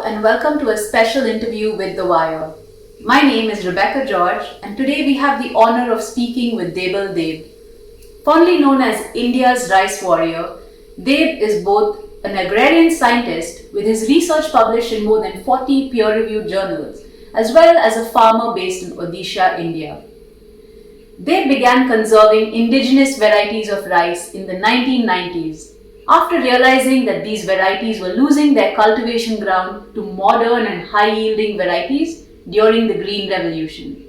and welcome to a special interview with The Wire. My name is Rebecca George, and today we have the honor of speaking with Debal Deb. Fondly known as India's rice warrior, Deb is both an agrarian scientist with his research published in more than 40 peer-reviewed journals, as well as a farmer based in Odisha, India. Deb began conserving indigenous varieties of rice in the 1990s after realizing that these varieties were losing their cultivation ground to modern and high-yielding varieties during the Green Revolution.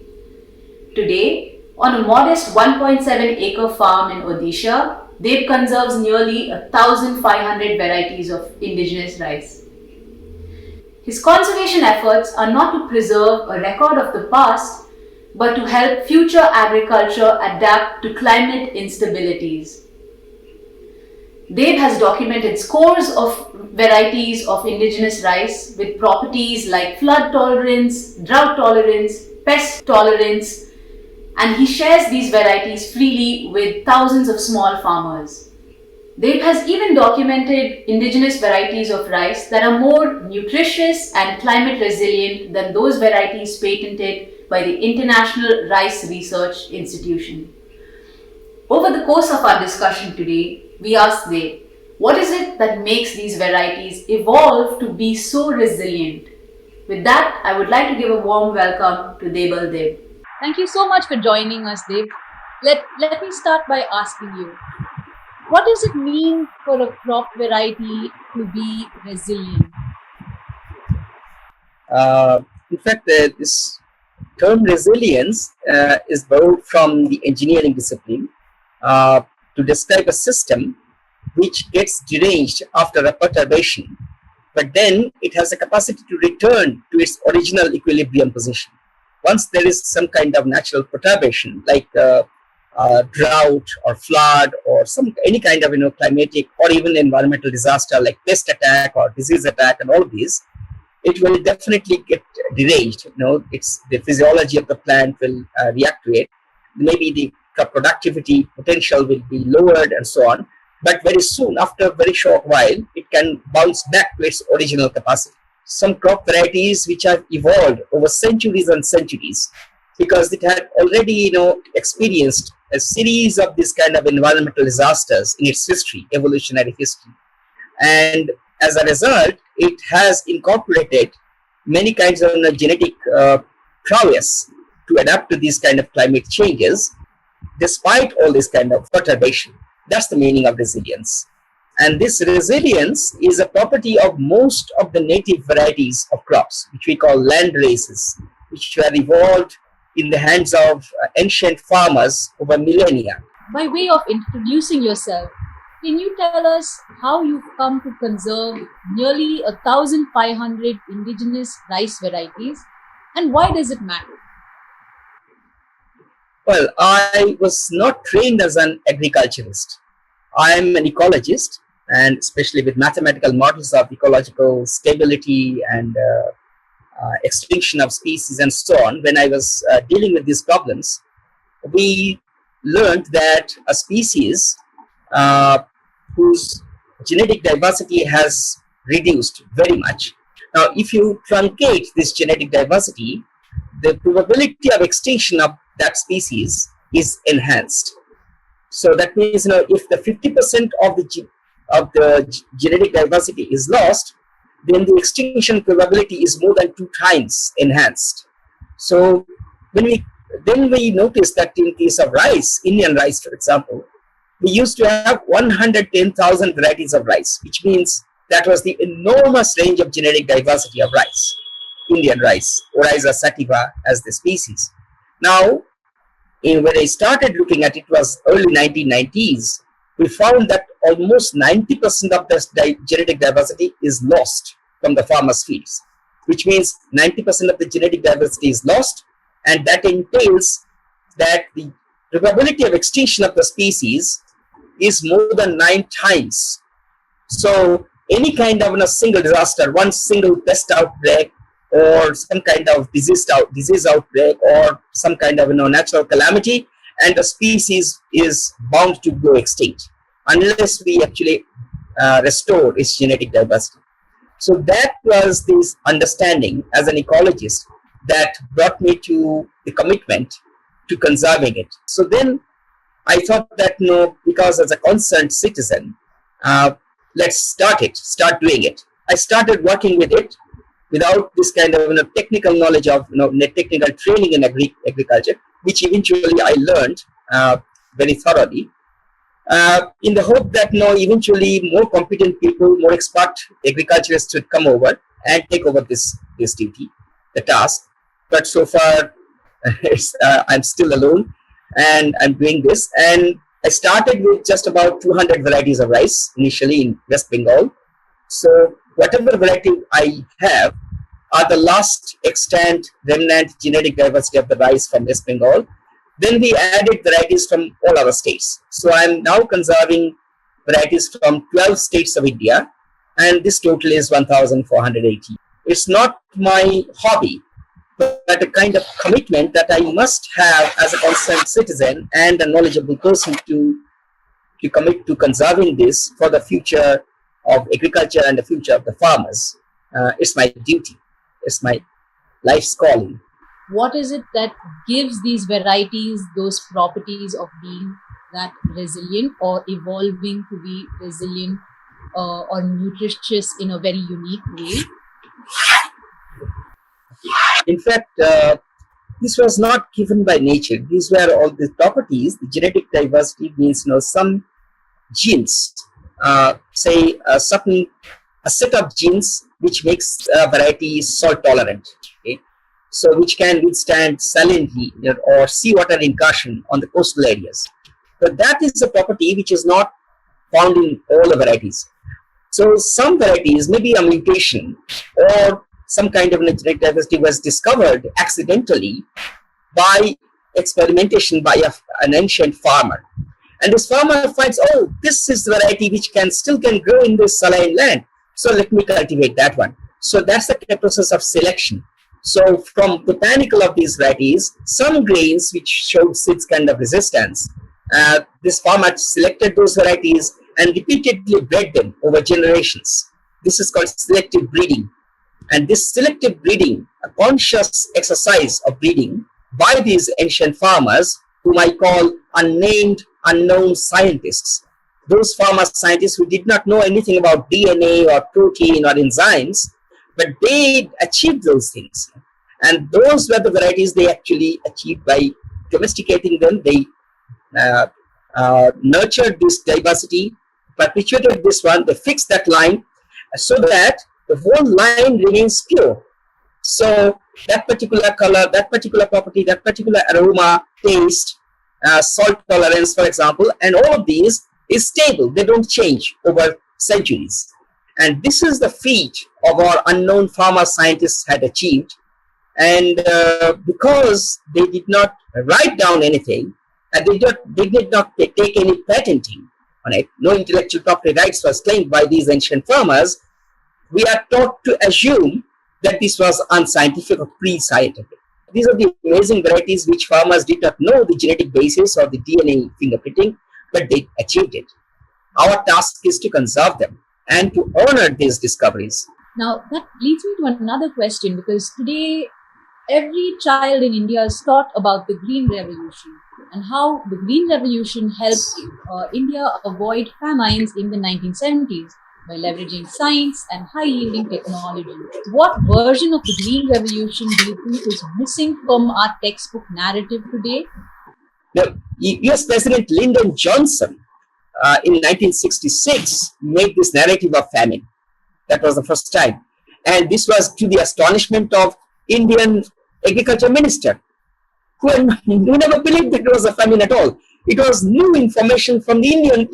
Today, on a modest 1.7-acre farm in Odisha, Deb conserves nearly 1,500 varieties of indigenous rice. His conservation efforts are not to preserve a record of the past, but to help future agriculture adapt to climate instabilities. Deb has documented scores of varieties of indigenous rice with properties like flood tolerance, drought tolerance, pest tolerance, and he shares these varieties freely with thousands of small farmers. Deb has even documented indigenous varieties of rice that are more nutritious and climate resilient than those varieties patented by the International Rice Research Institution. Over the course of our discussion today, we asked Deb, what is it that makes these varieties evolve to be so resilient? With that, I would like to give a warm welcome to Debal Deb. Thank you so much for joining us, Deb. Let me start by asking you, what does it mean for a crop variety to be resilient? In fact, this term resilience is borrowed from the engineering discipline to describe a system which gets deranged after a perturbation, but then it has a capacity to return to its original equilibrium position. Once there is some kind of natural perturbation, like drought or flood or any kind of climatic or even environmental disaster like pest attack or disease attack and all these, it will definitely get deranged. It's the physiology of the plant will react to it. Maybe the productivity potential will be lowered and so on. But very soon, after a very short while, it can bounce back to its original capacity. Some crop varieties which have evolved over centuries and centuries because it had already, experienced a series of this kind of environmental disasters in its history, evolutionary history. And as a result, it has incorporated many kinds of genetic prowess to adapt to these kind of climate changes, despite all this kind of perturbation. That's the meaning of resilience. And this resilience is a property of most of the native varieties of crops, which we call land races, which were evolved in the hands of ancient farmers over millennia. By way of introducing yourself, can you tell us how you've come to conserve nearly 1,500 indigenous rice varieties, and why does it matter? Well, I was not trained as an agriculturist. I am an ecologist, and especially with mathematical models of ecological stability and extinction of species and so on. When I was dealing with these problems, we learned that a species whose genetic diversity has reduced very much. Now, if you truncate this genetic diversity, the probability of extinction of that species is enhanced. So that means, if the 50% of the genetic diversity is lost, then the extinction probability is more than 2 times enhanced. So we noticed that in case of rice, Indian rice, for example, we used to have 110,000 varieties of rice, which means that was the enormous range of genetic diversity of rice, Indian rice, Odisha sativa as the species. Now, when I started looking at it, was early 1990s, we found that almost 90% of the genetic diversity is lost from the farmers' fields, which means 90% of the genetic diversity is lost, and that entails that the probability of extinction of the species is more than 9 times. So any kind of a single disaster, one single pest outbreak, or some kind of disease outbreak, or some kind of natural calamity, and the species is bound to go extinct unless we actually restore its genetic diversity. So that was this understanding as an ecologist that brought me to the commitment to conserving it. So then I thought that no, because as a concerned citizen, uh, let's start doing it. I started working with it without this kind of technical knowledge of technical training in agriculture, which eventually I learned very thoroughly. In the hope that eventually more competent people, more expert agriculturists would come over and take over this duty, the task. But so far, I'm still alone, and I'm doing this. And I started with just about 200 varieties of rice initially in West Bengal. So whatever variety I have are the last extant remnant genetic diversity of the rice from West Bengal. Then we added varieties from all other states. So I'm now conserving varieties from 12 states of India, and this total is 1,480. It's not my hobby, but a kind of commitment that I must have as a concerned citizen and a knowledgeable person to commit to conserving this for the future of agriculture and the future of the farmers. It's my duty. It's my life's calling. What is it that gives these varieties those properties of being that resilient or evolving to be resilient or nutritious in a very unique way? In fact, this was not given by nature. These were all the properties. The genetic diversity means some genes, say a set of genes which makes a variety salt tolerant. Okay? So which can withstand salinity or seawater incursion on the coastal areas. But that is a property which is not found in all the varieties. So some varieties, maybe a mutation or some kind of genetic diversity was discovered accidentally by experimentation by an ancient farmer. And this farmer finds, oh, this is the variety which still can grow in this saline land. So let me cultivate that one. So that's the process of selection. So from botanical of these varieties, some grains which showed seeds kind of resistance, this farmer selected those varieties and repeatedly bred them over generations. This is called selective breeding. And this selective breeding, a conscious exercise of breeding by these ancient farmers, whom I call unnamed, unknown scientists. Those farmer scientists who did not know anything about DNA or protein or enzymes, but they achieved those things. And those were the varieties they actually achieved by domesticating them. They nurtured this diversity, perpetuated this one, they fixed that line so that the whole line remains pure. So that particular color, that particular property, that particular aroma, taste, salt tolerance, for example, and all of these is stable. They don't change over centuries. And this is the feat of our unknown farmer scientists had achieved. And because they did not write down anything, and they did not take any patenting on it, no intellectual property rights was claimed by these ancient farmers, we are taught to assume that this was unscientific or pre-scientific. These are the amazing varieties which farmers did not know the genetic basis or the DNA fingerprinting, but they achieved it. Our task is to conserve them and to honor these discoveries. Now, that leads me to another question, because today every child in India is taught about the Green Revolution and how the Green Revolution helped India avoid famines in the 1970s by leveraging science and high-yielding technology. What version of the Green Revolution do you think is missing from our textbook narrative today? Now, US President Lyndon Johnson in 1966 made this narrative of famine. That was the first time. And this was to the astonishment of Indian agriculture minister, who never believed that there was a famine at all. It was new information from the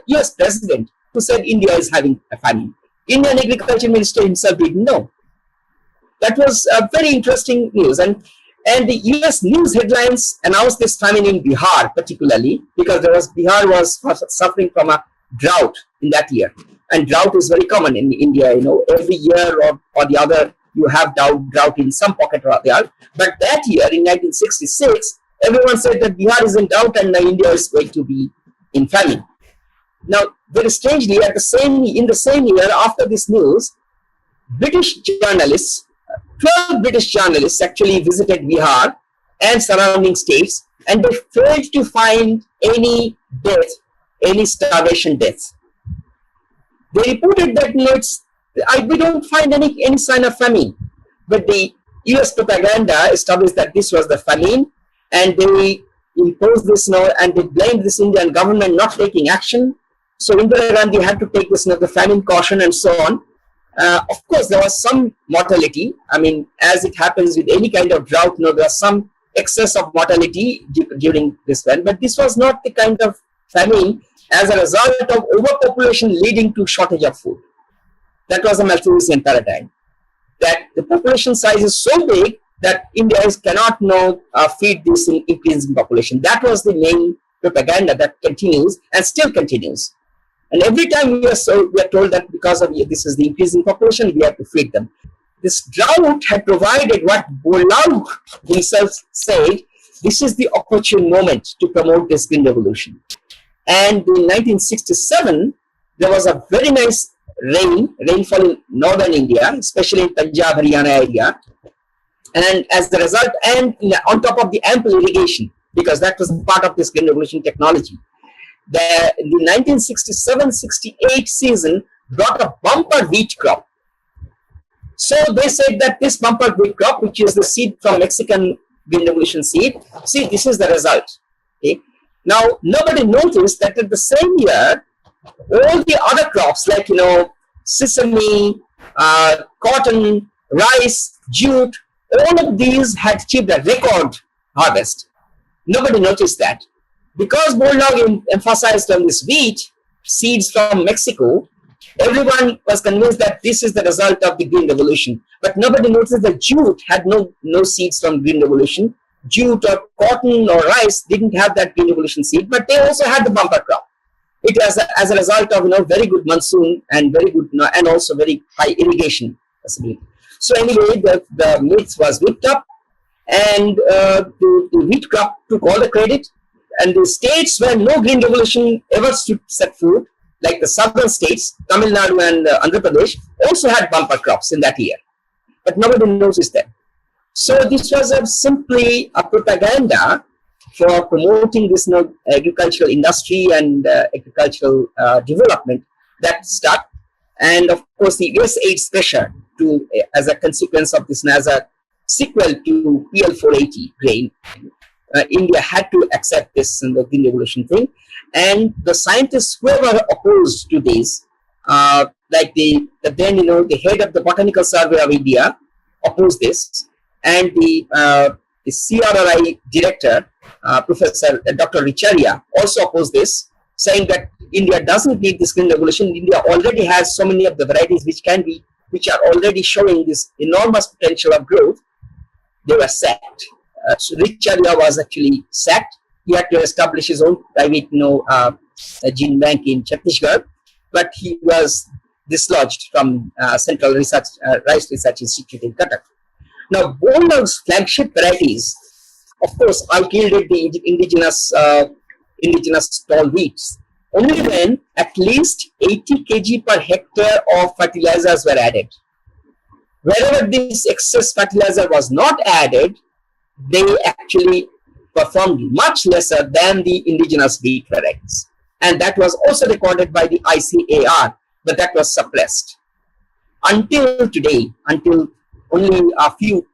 US president who said India is having a famine. Indian agriculture minister himself didn't know. That was a very interesting news. And the US news headlines announced this famine in Bihar particularly, because Bihar was suffering from a drought in that year. And drought is very common in India, every year or the other, you have drought in some pocket or the other. But that year, in 1966, everyone said that Bihar is in drought and India is going to be in famine. Now, very strangely, in the same year after this news, British journalists, 12 British journalists actually visited Bihar and surrounding states, and they failed to find any death, any starvation deaths. They reported that we don't find any sign of famine, but the US propaganda established that this was the famine, and they imposed this and they blamed this Indian government not taking action. So Indira Gandhi had to take this the famine caution and so on. Of course, there was some mortality. I mean, as it happens with any kind of drought, there was some excess of mortality during this one, but this was not the kind of famine as a result of overpopulation leading to shortage of food. That was a Malthusian paradigm, that the population size is so big that India cannot feed this increasing population. That was the main propaganda that continues and still continues. And every time we are told that because of this is the increasing population, we have to feed them. This drought had provided what Bolau himself said, this is the opportune moment to promote this green revolution. And in 1967, there was a very nice rainfall in northern India, especially in Punjab, Haryana area. And as a result, and on top of the ample irrigation, because that was part of this green revolution technology, the 1967-68 season brought a bumper wheat crop. So they said that this bumper wheat crop, which is the seed from Mexican green revolution seed, see, this is the result. Okay. Now, nobody noticed that at the same year, all the other crops like, sesame, cotton, rice, jute, all of these had achieved a record harvest. Nobody noticed that. Because Bolau emphasized on this wheat, seeds from Mexico, everyone was convinced that this is the result of the green revolution. But nobody noticed that jute had no seeds from green revolution. Jute or cotton or rice didn't have that green revolution seed, but they also had the bumper crop. It was as a result of very good monsoon and very good and also very high irrigation facility. So anyway, the myth was whipped up, and the wheat crop took all the credit. And the states where no green revolution ever set foot, like the southern states, Tamil Nadu and Andhra Pradesh, also had bumper crops in that year. But nobody noticed that. So this was simply a propaganda for promoting this agricultural industry and agricultural development that stuck. And of course, the US AIDS pressure as a consequence of this, as a sequel to PL480 grain, India had to accept this in the green revolution thing. And the scientists who were opposed to this, like the head of the Botanical Survey of India opposed this, and the CRRI director, Professor Dr. Richaria, also opposed this, saying that India doesn't need this green revolution. India already has so many of the varieties which are already showing this enormous potential of growth. They were sacked. So Richaria was actually sacked. He had to establish his own private gene bank in Chhattisgarh, but he was dislodged from Central Rice Research Institute in Cuttack. Now, Bolau's flagship varieties, of course, out-yielded the indigenous tall wheats, only when at least 80 kg per hectare of fertilizers were added. Wherever this excess fertilizer was not added, they actually performed much lesser than the indigenous wheat varieties. And that was also recorded by the ICAR, but that was suppressed. Until today, until only a few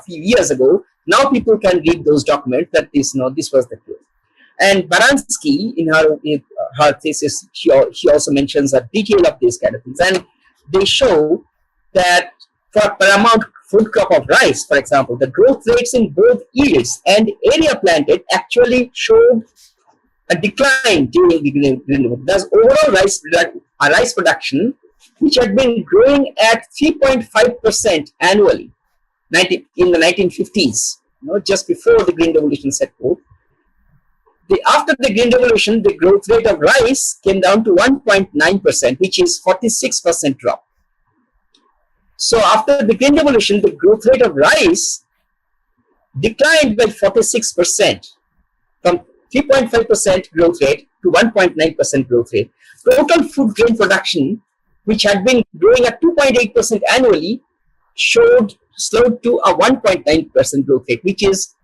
years ago, now people can read those documents that this was the truth. And Baranski, in her thesis, she also mentions a detail of these kind of things. And they show that for paramount food crop of rice, for example, the growth rates in both yields and area planted actually showed a decline during the green revolution. Thus, overall rice production, which had been growing at 3.5% annually in the 1950s, just before the Green Revolution set forth. After the Green Revolution, the growth rate of rice came down to 1.9%, which is 46% drop. So after the Green Revolution, the growth rate of rice declined by 46%, from 3.5% growth rate to 1.9% growth rate. Total food grain production which had been growing at 2.8% annually, slowed to a 1.9% growth rate, which is,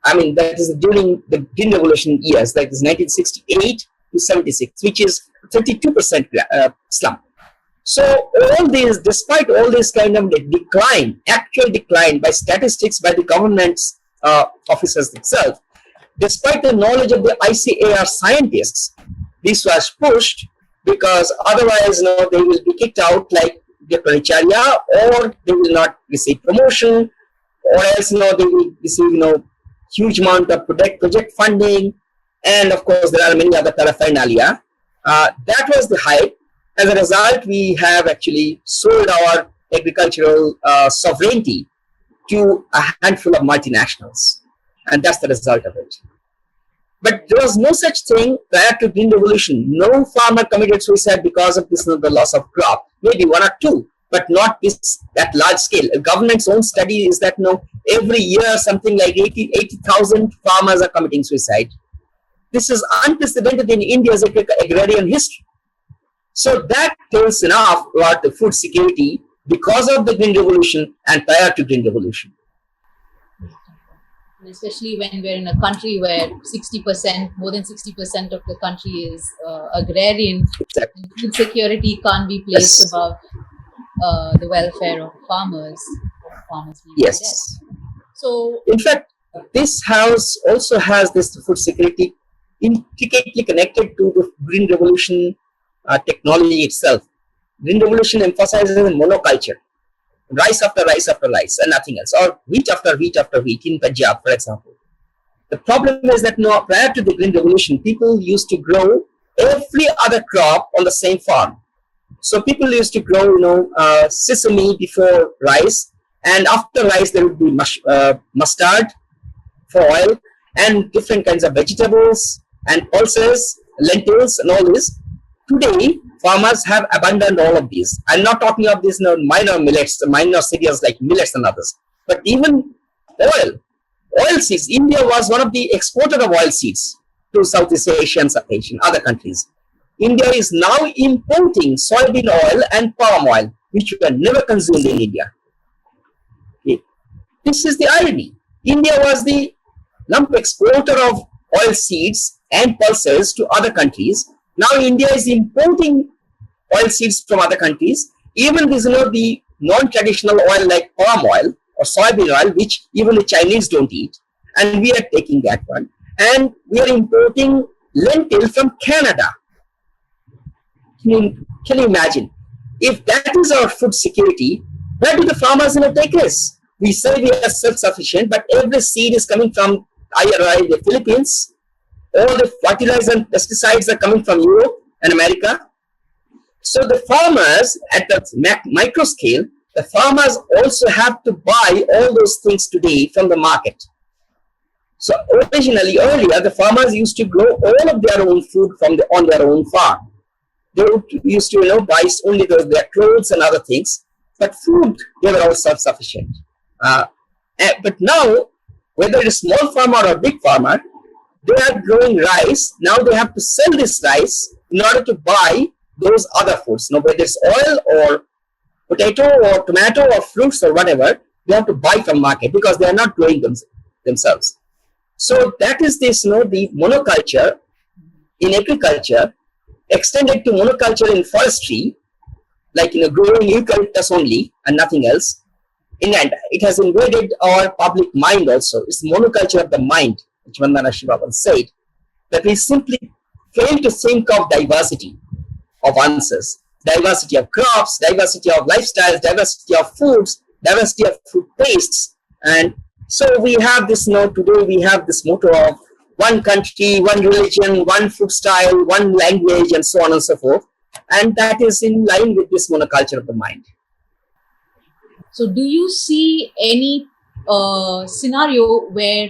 that is during the Green Revolution years, that is 1968 to 76, which is 32% slump. So despite all this kind of actual decline by statistics by the government's officers themselves, despite the knowledge of the ICAR scientists, this was pushed because otherwise, they will be kicked out like the Paricharya, or they will not receive promotion, or else, they will receive, huge amount of project funding, and of course, there are many other paraphernalia. That was the hype. As a result, we have actually sold our agricultural sovereignty to a handful of multinationals, and that's the result of it. But there was no such thing prior to Green Revolution. No farmer committed suicide because of this, the loss of crop. Maybe one or two, but not that large scale. The government's own study is that every year something like 80,000 farmers are committing suicide. This is unprecedented in India's agrarian history. So that tells enough about the food security because of the Green Revolution and prior to Green Revolution. Especially when we're in a country where more than 60% of the country is agrarian. Exactly. Food security can't be placed above the welfare of farmers. Yes. So, in fact, this house also has this food security intricately connected to the Green Revolution technology itself. Green Revolution emphasizes monoculture. Rice after rice after rice and nothing else, or wheat after wheat after wheat in Punjab, for example. The problem is that prior to the Green Revolution, people used to grow every other crop on the same farm. So people used to grow, sesame before rice, and after rice there would be mustard for oil, and different kinds of vegetables and pulses, lentils, and all this. Today, farmers have abandoned all of these. I'm not talking of these minor millets, minor cereals like millets and others, but even oil seeds. India was one of the exporters of oil seeds to Southeast Asia and Asian other countries. India is now importing soybean oil and palm oil, which were never consumed in India. Okay. This is the irony. India was the lump exporter of oil seeds and pulses to other countries. Now India is importing oil seeds from other countries, even the non-traditional oil like palm oil or soybean oil, which even the Chinese don't eat, and we are taking that one. And we are importing lentil from Canada. Can you imagine? If that is our food security, where do the farmers take this? We say we are self-sufficient, but every seed is coming from either the Philippines, or the fertilizer and pesticides are coming from Europe and America. So the farmers at the micro scale, the farmers also have to buy all those things today from the market. So earlier, the farmers used to grow all of their own food on their own farm. They used to buy only their clothes and other things, but food, they were all self-sufficient. But now, whether it's a small farmer or a big farmer, they are growing rice. Now they have to sell this rice in order to buy those other foods. Whether it's oil or potato or tomato or fruits or whatever, they have to buy from market because they are not growing themselves. So that is this, the monoculture in agriculture extended to monoculture in forestry, like growing eucalyptus only and nothing else. And it has invaded our public mind also. It's monoculture of the mind, which Vandana Shiva once said, that we simply fail to think of diversity of answers, diversity of crops, diversity of lifestyles, diversity of foods, diversity of food tastes. And so we have this today we have this motto of one country, one religion, one food style, one language, and so on and so forth. And that is in line with this monoculture of the mind. So do you see any scenario where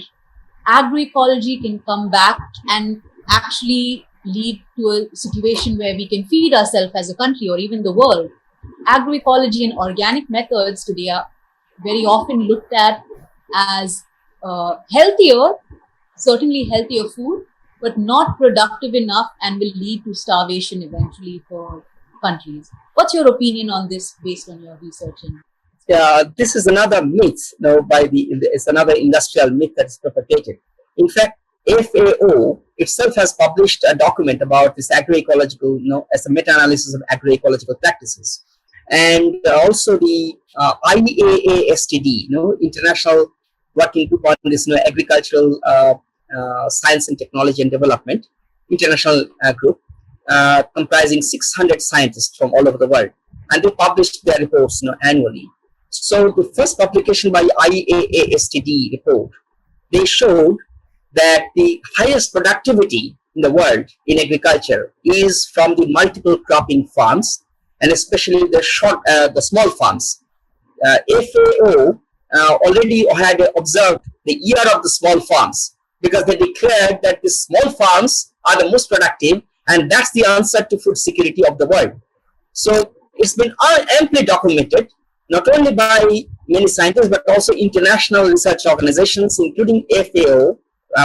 agroecology can come back and actually lead to a situation where we can feed ourselves as a country or even the world? Agroecology and organic methods today are very often looked at as healthier, certainly healthier food, but not productive enough and will lead to starvation eventually for countries. What's your opinion on this based on your research? And This is another myth, it's another industrial myth that is propagated. In fact, FAO itself has published a document about this agroecological, as a meta-analysis of agroecological practices. And also the IAASTD, International Working Group on this, Agricultural Science and Technology and Development, international group, comprising 600 scientists from all over the world. And they published their reports annually. So the first publication by IAASTD report, they showed that the highest productivity in the world in agriculture is from the multiple cropping farms, and especially the small farms. FAO already had observed the year of the small farms, because they declared that the small farms are the most productive, and that's the answer to food security of the world. So it's been amply documented, not only by many scientists, but also international research organizations, including FAO,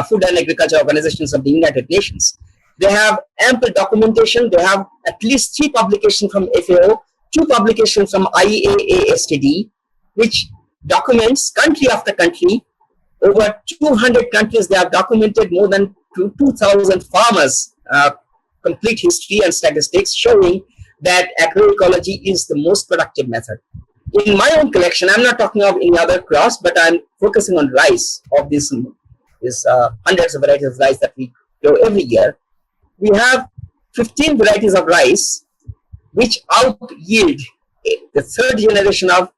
Food and Agriculture Organizations of the United Nations. They have ample documentation. They have at least 3 publications from FAO, 2 publications from IAASTD, which documents country after country. Over 200 countries, they have documented more than 2,000 farmers' complete history and statistics, showing that agroecology is the most productive method. In my own collection, I'm not talking of any other crops, but I'm focusing on rice, of these hundreds of varieties of rice that we grow every year. We have 15 varieties of rice which out yield the third generation of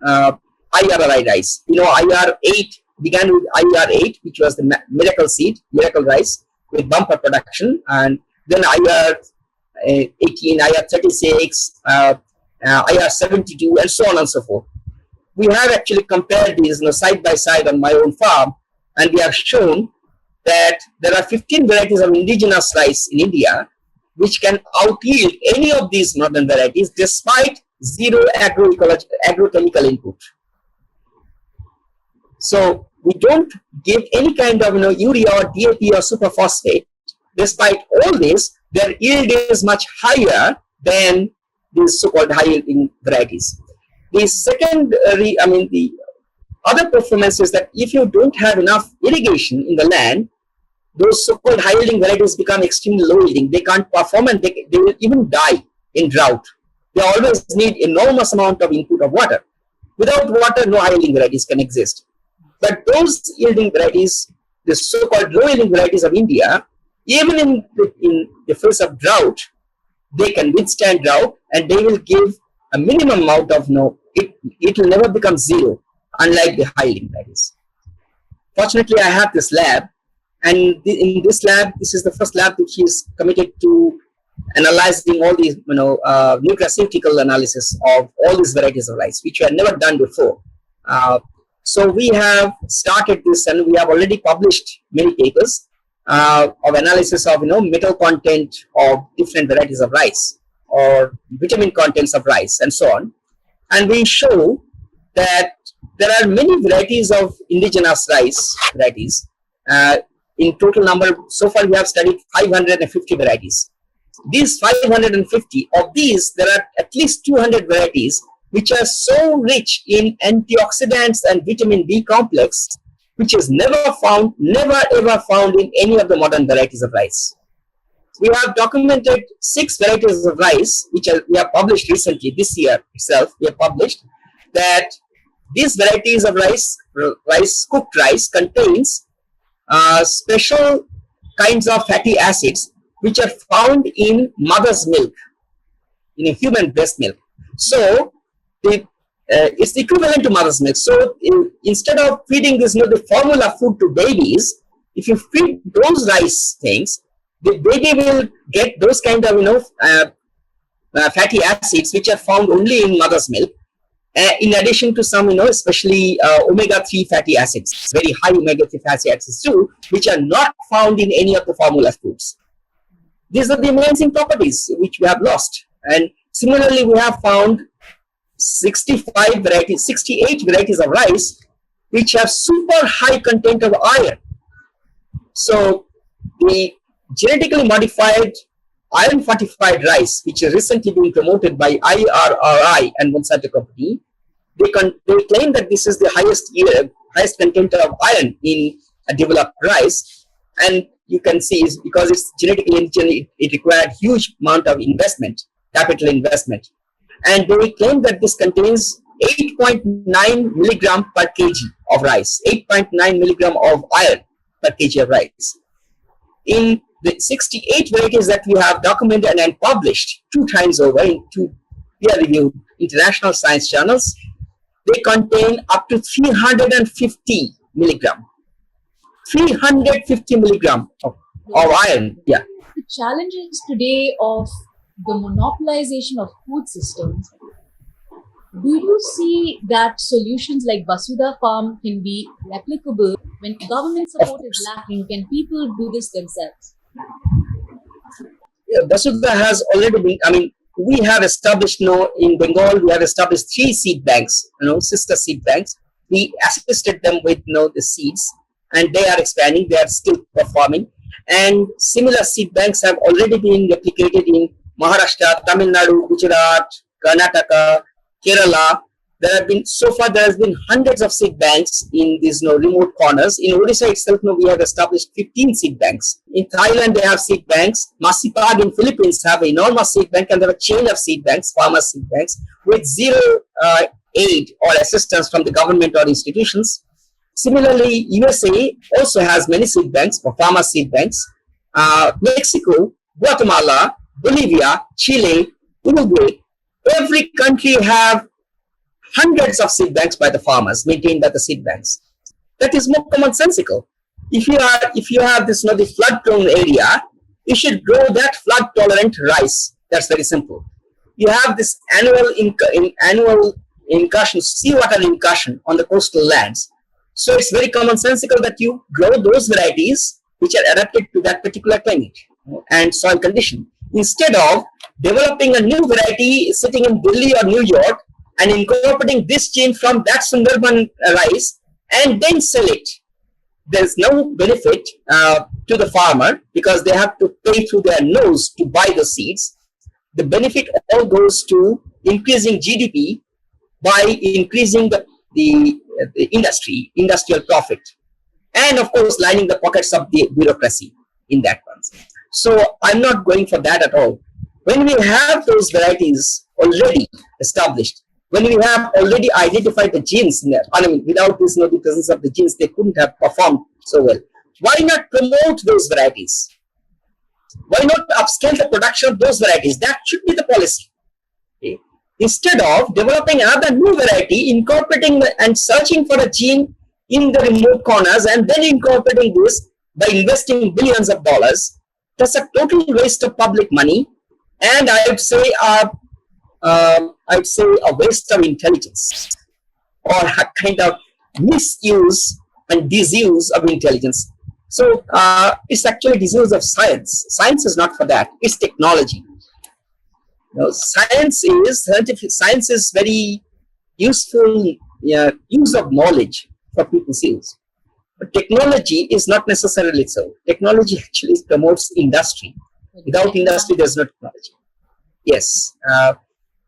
IRI rice. IR8 began with IR8, which was the miracle seed, miracle rice, with bumper production, and then IR18, IR36, IR72, and so on and so forth. We have actually compared these side by side on my own farm, and we have shown that there are 15 varieties of indigenous rice in India which can out-yield any of these northern varieties despite zero agrochemical input. So we don't give any kind of urea or DAP or superphosphate. Despite all this, their yield is much higher than these so-called high-yielding varieties. The the other performance is that if you don't have enough irrigation in the land, those so-called high-yielding varieties become extremely low-yielding. They can't perform, and they will even die in drought. They always need enormous amount of input of water. Without water, no high-yielding varieties can exist. But those yielding varieties, the so-called low-yielding varieties of India, even in the face of drought, they can withstand drought, and they will give a minimum amount of it will never become zero, unlike the high-yielding varieties. Fortunately, I have this lab, and in this lab, this is the first lab which is committed to analyzing all these nutraceutical analysis of all these varieties of rice, which we had never done before. So we have started this, and we have already published many papers of analysis of metal content of different varieties of rice, or vitamin contents of rice, and so on. And we show that there are many varieties of indigenous rice varieties. In total number, so far we have studied 550 varieties. These 550, of these, there are at least 200 varieties which are so rich in antioxidants and vitamin B complex, which is never ever found in any of the modern varieties of rice. We have documented 6 varieties of rice, which we have published recently, this year itself. We have published that these varieties of rice, cooked rice, contains special kinds of fatty acids which are found in mother's milk, in a human breast milk. So it's the equivalent to mother's milk. So instead of feeding this, the formula food to babies, if you feed those rice things, the baby will get those kind of fatty acids which are found only in mother's milk. In addition to some, especially omega-3 fatty acids, very high omega-3 fatty acids too, which are not found in any of the formula foods. These are the amazing properties which we have lost. And similarly, we have found 68 varieties of rice which have super high content of iron. So the genetically modified iron fortified rice, which is recently being promoted by IRRI and Monsanto company. They claim that this is the highest content of iron in a developed rice, and you can see is because it's genetically engineered, it required huge amount of investment, capital investment, and they claim that this contains 8.9 milligram per kg of rice, 8.9 milligram of iron per kg of rice. In the 68 varieties that we have documented and published 2 times over in 2 peer-reviewed international science journals, they contain up to 350 milligram. 350 milligram of iron. Yeah. The challenges today of the monopolization of food systems, do you see that solutions like Basudha Farm can be replicable when government support is lacking? Can people do this themselves? Yeah, Basudha has already been, I mean, we have established, in Bengal, we have established 3 seed banks, sister seed banks. We assisted them with, the seeds, and they are expanding, they are still performing. And similar seed banks have already been replicated in Maharashtra, Tamil Nadu, Gujarat, Karnataka, Kerala. There has been hundreds of seed banks in these remote corners. In Odisha itself, we have established 15 seed banks. In Thailand, they have seed banks. Masipag in Philippines have an enormous seed bank, and there are a chain of seed banks, farmer seed banks, with zero aid or assistance from the government or institutions. Similarly, USA also has many seed banks for farmer seed banks. Mexico, Guatemala, Bolivia, Chile, Uruguay, every country have hundreds of seed banks by the farmers, maintained by the seed banks. That is more commonsensical. If you have this the flood-prone area, you should grow that flood-tolerant rice. That's very simple. You have this annual incursion, seawater incursion on the coastal lands. So it's very commonsensical that you grow those varieties which are adapted to that particular climate and soil condition, instead of developing a new variety sitting in Delhi or New York and incorporating this gene from that Sundarban rice and then sell it. There's no benefit to the farmer because they have to pay through their nose to buy the seeds. The benefit all goes to increasing GDP by increasing the industrial profit, and of course lining the pockets of the bureaucracy in that one. So I'm not going for that at all. When we have those varieties already established, when we have already identified the genes in there, I mean, without this, the presence of the genes, they couldn't have performed so well. Why not promote those varieties? Why not upscale the production of those varieties? That should be the policy. Okay? Instead of developing another new variety, incorporating and searching for a gene in the remote corners and then incorporating this by investing billions of dollars, that's a total waste of public money, and I would say a waste of intelligence, or a kind of misuse and disuse of intelligence. So it's actually disuse of science. Science is not for that. It's technology. Science is very useful use of knowledge for people's use. But technology is not necessarily so. Technology actually promotes industry. Without industry, there's no technology. Yes.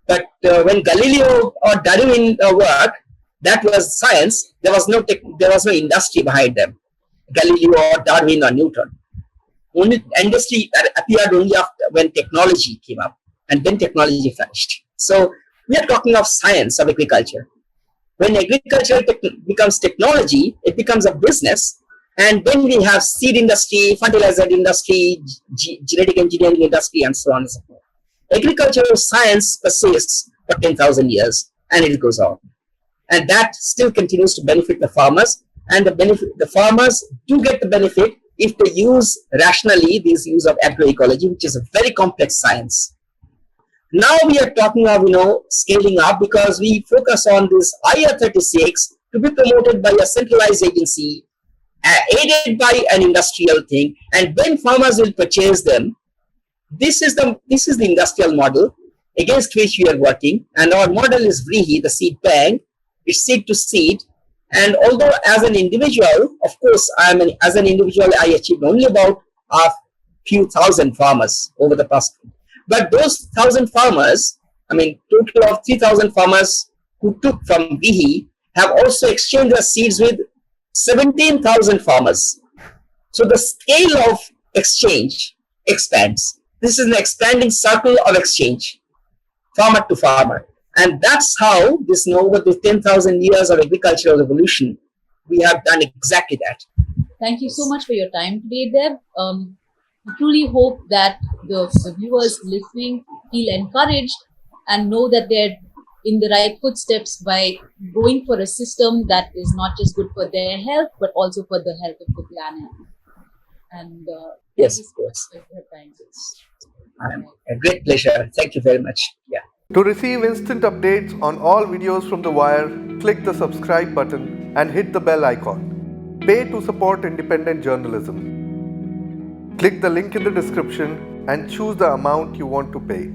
But when Galileo or Darwin worked, that was science. There was no industry behind them. Galileo or Darwin or Newton. Only industry appeared only after when technology came up, and then technology vanished. So we are talking of science of agriculture. When agriculture becomes technology, it becomes a business, and then we have seed industry, fertilizer industry, genetic engineering industry, and so on and so forth. Agricultural science persists for 10,000 years, and it goes on. And that still continues to benefit the farmers, and the farmers do get the benefit if they use rationally this use of agroecology, which is a very complex science. Now we are talking of scaling up, because we focus on this IR36 to be promoted by a centralized agency, aided by an industrial thing, and when farmers will purchase them. This is the industrial model against which we are working, and our model is VRIHI, the seed bank. It's seed to seed, and although as an individual, of course, I achieved only about few thousand farmers over the past. But those 1,000 farmers, total of 3,000 farmers who took from Vihi have also exchanged their seeds with 17,000 farmers. So the scale of exchange expands. This is an expanding circle of exchange, farmer to farmer. And that's how this over the 10,000 years of agricultural revolution, we have done exactly that. Thank you so much for your time today, Deb. I truly hope that the viewers listening feel encouraged and know that they're in the right footsteps by going for a system that is not just good for their health, but also for the health of the planet. And yes, of course. A great pleasure. Thank you very much. Yeah. To receive instant updates on all videos from The Wire, click the subscribe button and hit the bell icon. Pay to support independent journalism. Click the link in the description and choose the amount you want to pay.